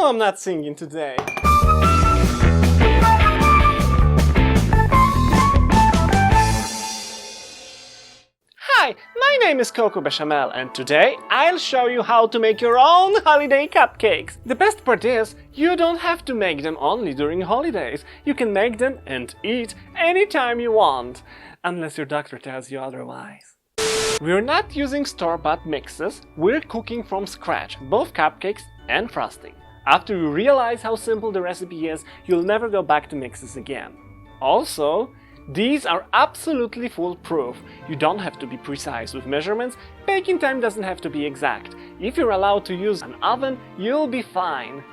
No, I'm not singing today. Hi, my name is Coco BeChamel, and today I'll show you how to make your own holiday cupcakes. The best part is, you don't have to make them only during holidays. You can make them and eat anytime you want, unless your doctor tells you otherwise. We're not using store-bought mixes, we're cooking from scratch, both cupcakes and frosting. After you realize how simple the recipe is, you'll never go back to mixes again. Also, these are absolutely foolproof. You don't have to be precise with measurements, baking time doesn't have to be exact. If you're allowed to use an oven, you'll be fine.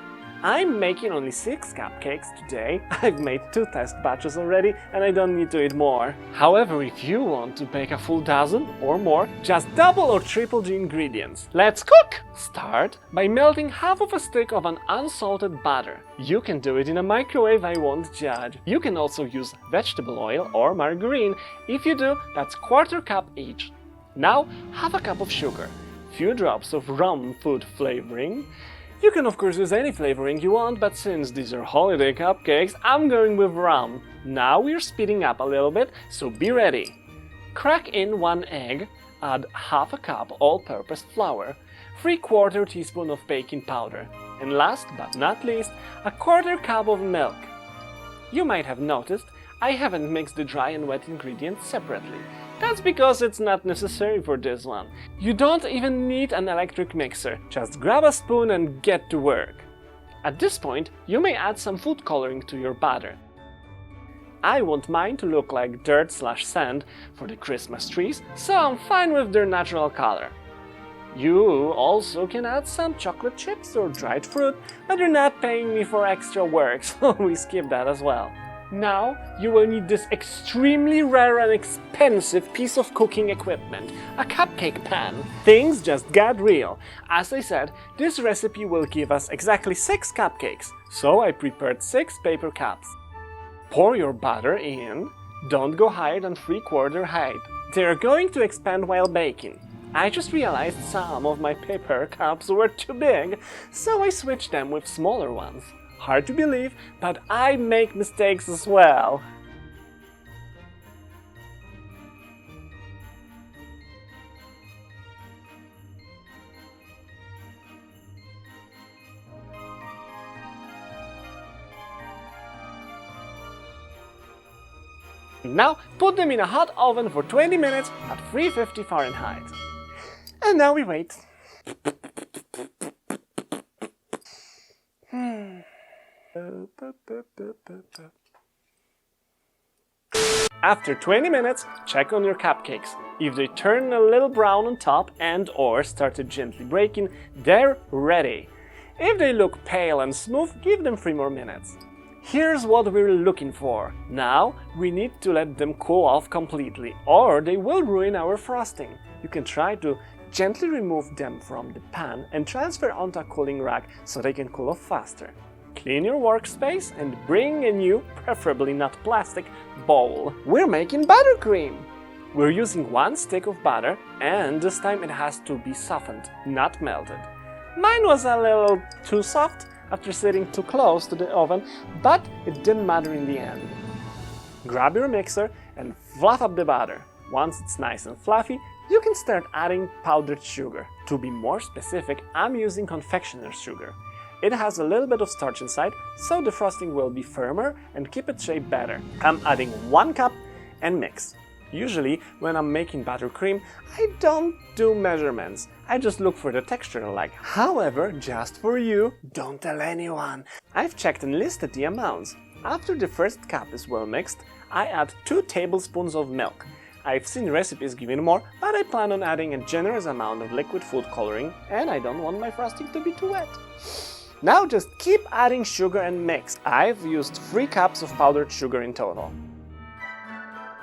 I'm making only 6 cupcakes today. I've made 2 test batches already and I don't need to eat more. However, if you want to bake a full dozen or more, just double or triple the ingredients. Let's cook! Start by melting half of a stick of an unsalted butter. You can do it in a microwave, I won't judge. You can also use vegetable oil or margarine. If you do, that's 1/4 cup each. Now, half a cup of sugar, few drops of rum food flavoring. You can of course use any flavoring you want, but since these are holiday cupcakes, I'm going with rum. Now we're speeding up a little bit, so be ready. Crack in 1 egg, add half a cup all-purpose flour, 3/4 teaspoon of baking powder, and last but not least, 1/4 cup of milk. You might have noticed I haven't mixed the dry and wet ingredients separately. That's because it's not necessary for this one. You don't even need an electric mixer, just grab a spoon and get to work. At this point, you may add some food coloring to your batter. I want mine to look like dirt/sand for the Christmas trees, so I'm fine with their natural color. You also can add some chocolate chips or dried fruit, but you're not paying me for extra work, so we skip that as well. Now, you will need this extremely rare and expensive piece of cooking equipment, a cupcake pan. Things just got real. As I said, this recipe will give us exactly 6 cupcakes, so I prepared 6 paper cups. Pour your batter in. Don't go higher than 3/4 height. They're going to expand while baking. I just realized some of my paper cups were too big, so I switched them with smaller ones. Hard to believe, but I make mistakes as well. Now put them in a hot oven for 20 minutes at 350 Fahrenheit. And now we wait. After 20 minutes, check on your cupcakes. If they turn a little brown on top and/or started gently breaking, they're ready. If they look pale and smooth, give them 3 more minutes. Here's what we're looking for. Now, we need to let them cool off completely, or they will ruin our frosting. You can try to gently remove them from the pan and transfer onto a cooling rack so they can cool off faster. Clean your workspace and bring a new, preferably not plastic, bowl. We're making buttercream! We're using 1 stick of butter, and this time it has to be softened, not melted. Mine was a little too soft after sitting too close to the oven, but it didn't matter in the end. Grab your mixer and fluff up the butter. Once it's nice and fluffy, you can start adding powdered sugar. To be more specific, I'm using confectioner sugar. It has a little bit of starch inside, so the frosting will be firmer and keep its shape better. I'm adding 1 cup and mix. Usually, when I'm making buttercream, I don't do measurements. I just look for the texture I like. However, just for you, don't tell anyone. I've checked and listed the amounts. After the first cup is well mixed, I add 2 tablespoons of milk. I've seen recipes giving more, but I plan on adding a generous amount of liquid food coloring, and I don't want my frosting to be too wet. Now just keep adding sugar and mix. I've used 3 cups of powdered sugar in total.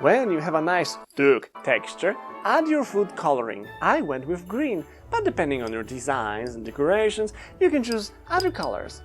When you have a nice thick texture, add your food coloring. I went with green, but depending on your designs and decorations, you can choose other colors.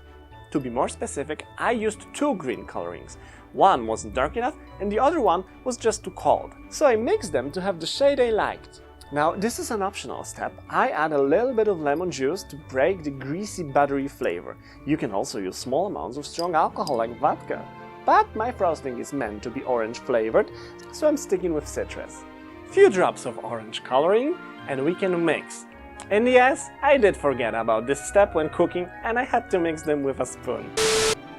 To be more specific, I used 2 green colorings. One wasn't dark enough and the other one was just too cold. So I mixed them to have the shade I liked. Now, this is an optional step. I add a little bit of lemon juice to break the greasy, buttery flavor. You can also use small amounts of strong alcohol like vodka. But my frosting is meant to be orange flavored, so I'm sticking with citrus. Few drops of orange coloring and we can mix. And yes, I did forget about this step when cooking and I had to mix them with a spoon.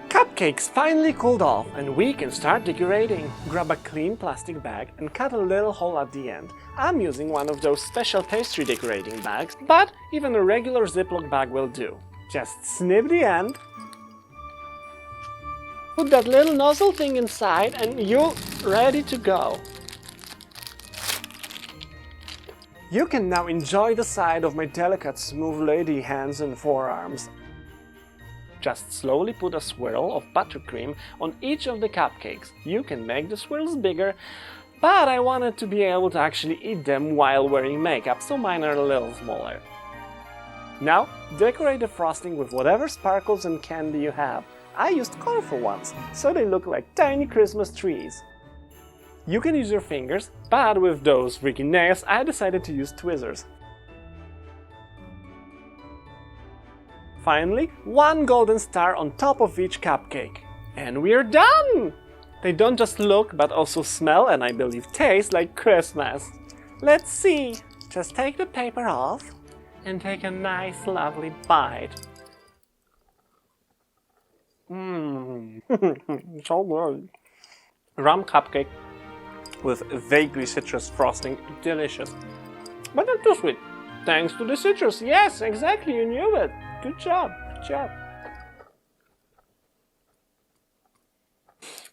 Cupcakes finally cooled off and we can start decorating. Grab a clean plastic bag and cut a little hole at the end. I'm using one of those special pastry decorating bags, but even a regular Ziploc bag will do. Just snip the end, put that little nozzle thing inside and you're ready to go. You can now enjoy the sight of my delicate smooth lady hands and forearms. Just slowly put a swirl of buttercream on each of the cupcakes. You can make the swirls bigger, but I wanted to be able to actually eat them while wearing makeup, so mine are a little smaller. Now, decorate the frosting with whatever sparkles and candy you have. I used colorful ones, so they look like tiny Christmas trees. You can use your fingers, but with those freaking nails, I decided to use tweezers. Finally, one golden star on top of each cupcake. And we're done! They don't just look, but also smell and I believe taste like Christmas. Let's see. Just take the paper off and take a nice, lovely bite. So good. Rum cupcake with vaguely citrus frosting, delicious. But not too sweet. Thanks to the citrus. Yes, exactly, you knew it. Good job, good job.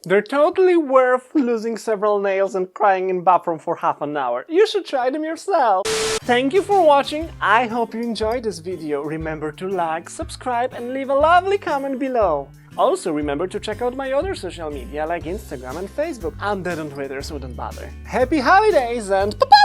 They're totally worth losing several nails and crying in bathroom for half an hour. You should try them yourself. Thank you for watching. I hope you enjoyed this video. Remember to like, subscribe and leave a lovely comment below. Also remember to check out my other social media like Instagram and Facebook. I'm dead on Twitter, so don't bother. Happy holidays and bye-bye!